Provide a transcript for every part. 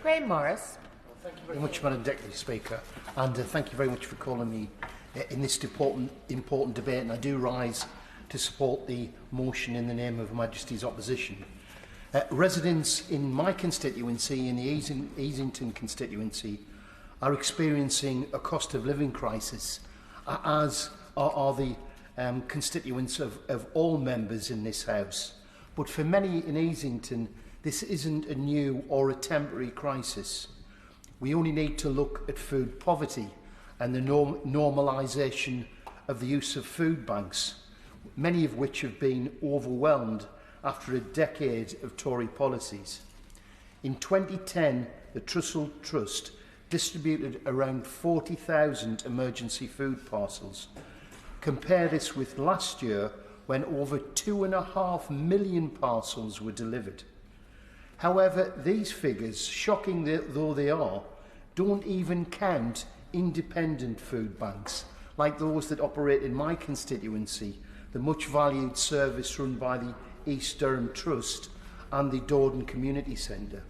Graham Morris. Thank you very much, Madam Deputy Speaker, and thank you very much for calling me in this important debate, and I do rise to support the motion in the name of Her Majesty's opposition. Residents in my constituency, in the Easington constituency, are experiencing a cost of living crisis, as are the constituents of all members in this House. But for many in Easington, this isn't a new or a temporary crisis. We only need to look at food poverty and the normalisation of the use of food banks, many of which have been overwhelmed after a decade of Tory policies. In 2010, the Trussell Trust distributed around 40,000 emergency food parcels. Compare this with last year, when over 2.5 million parcels were delivered. However, these figures, shocking though they are, don't even count independent food banks, like those that operate in my constituency, the much valued service run by the East Durham Trust and the Dordon Community Centre.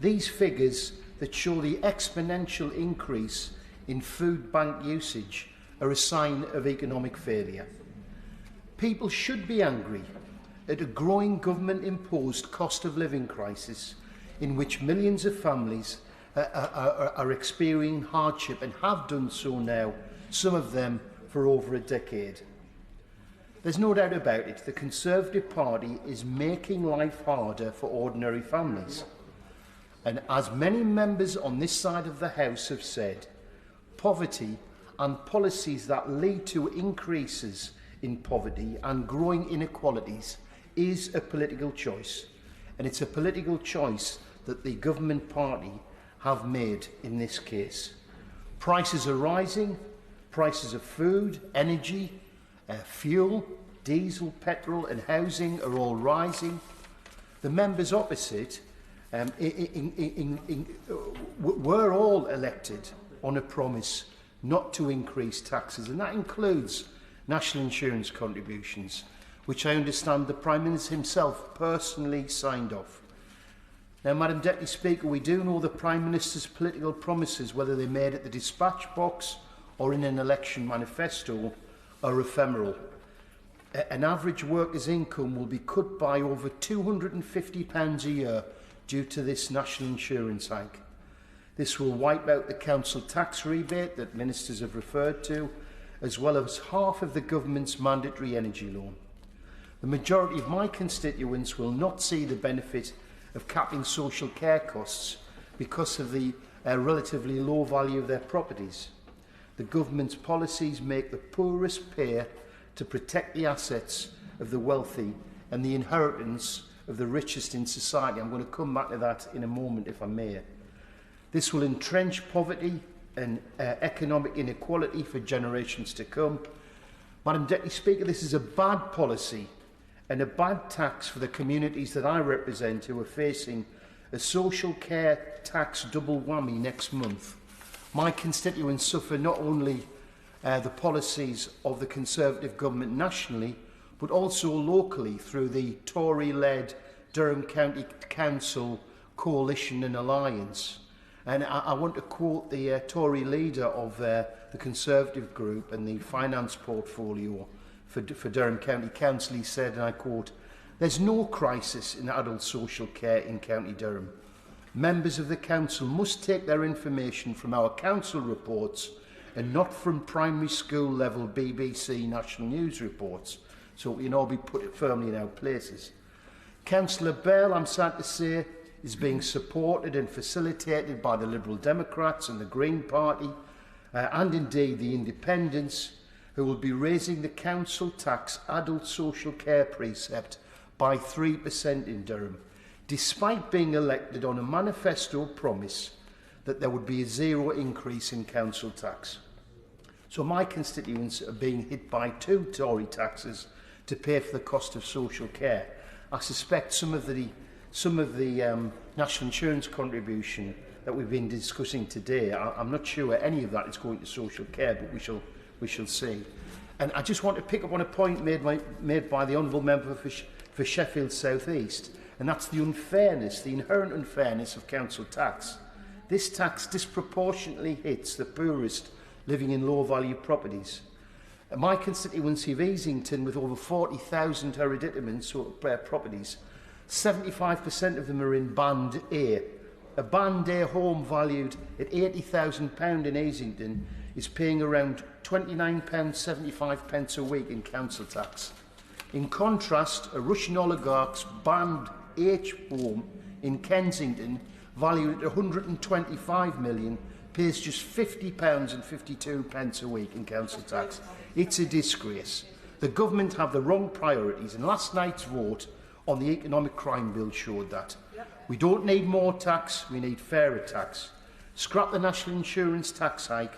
These figures that show the exponential increase in food bank usage are a sign of economic failure. People should be angry at a growing government-imposed cost of living crisis in which millions of families are experiencing hardship and have done so now, some of them for over a decade. There's no doubt about it, the Conservative Party is making life harder for ordinary families. And as many members on this side of the House have said, poverty and policies that lead to increases in poverty and growing inequalities is a political choice. And it's a political choice that the government party have made in this case. Prices are rising, prices of food, energy, fuel, diesel, petrol and housing are all rising. The members opposite were all elected on a promise not to increase taxes, and that includes national insurance contributions, which I understand the Prime Minister himself personally signed off. Now, Madam Deputy Speaker, we do know the Prime Minister's political promises, whether they're made at the dispatch box or in an election manifesto, are ephemeral. An average worker's income will be cut by over £250 a year due to this national insurance hike. This will wipe out the council tax rebate that ministers have referred to, as well as half of the government's mandatory energy loan. The majority of my constituents will not see the benefit of capping social care costs because of the relatively low value of their properties. The government's policies make the poorest pay to protect the assets of the wealthy and the inheritance of the richest in society. I'm going to come back to that in a moment, if I may. This will entrench poverty and economic inequality for generations to come. Madam Deputy Speaker, this is a bad policy and a bad tax for the communities that I represent, who are facing a social care tax double whammy next month. My constituents suffer not only the policies of the Conservative government nationally, but also locally through the Tory-led Durham County Council Coalition and Alliance. And I want to quote the Tory leader of the Conservative group and the finance portfolio for Durham County Council. He said, and I quote, "There's no crisis in adult social care in County Durham. Members of the council must take their information from our council reports and not from primary school level BBC national news reports, so we can all be put firmly in our places." Councillor Bell, I'm sad to say, is being supported and facilitated by the Liberal Democrats and the Green Party, and indeed the Independents, who will be raising the council tax adult social care precept by 3% in Durham, despite being elected on a manifesto promise that there would be a zero increase in council tax. So my constituents are being hit by two Tory taxes to pay for the cost of social care. I suspect some of the national insurance contribution that we've been discussing today, I'm not sure any of that is going to social care, but we shall see. And I just want to pick up on a point made by the Honourable Member for Sheffield South East and that's the unfairness, the inherent unfairness of council tax. This tax disproportionately hits the poorest living in low-value properties. My constituency of Easington, with over 40,000 hereditaments properties, 75% of them are in Band A. A Band A home valued at £80,000 in Easington is paying around £29.75 a week in council tax. In contrast, a Russian oligarch's Band H home in Kensington, valued at £125 million, pays just £50.52 a week in council tax. It's a disgrace. The government have the wrong priorities, and last night's vote on the economic crime bill showed that. We don't need more tax, we need fairer tax. Scrap the national insurance tax hike.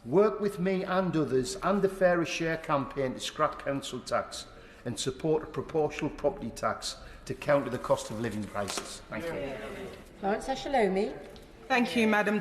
Work with me and others and the Fairer Share campaign to scrap council tax and support a proportional property tax to counter the cost of living prices. Thank you. Lawrence Ashalomi. Thank you, Madam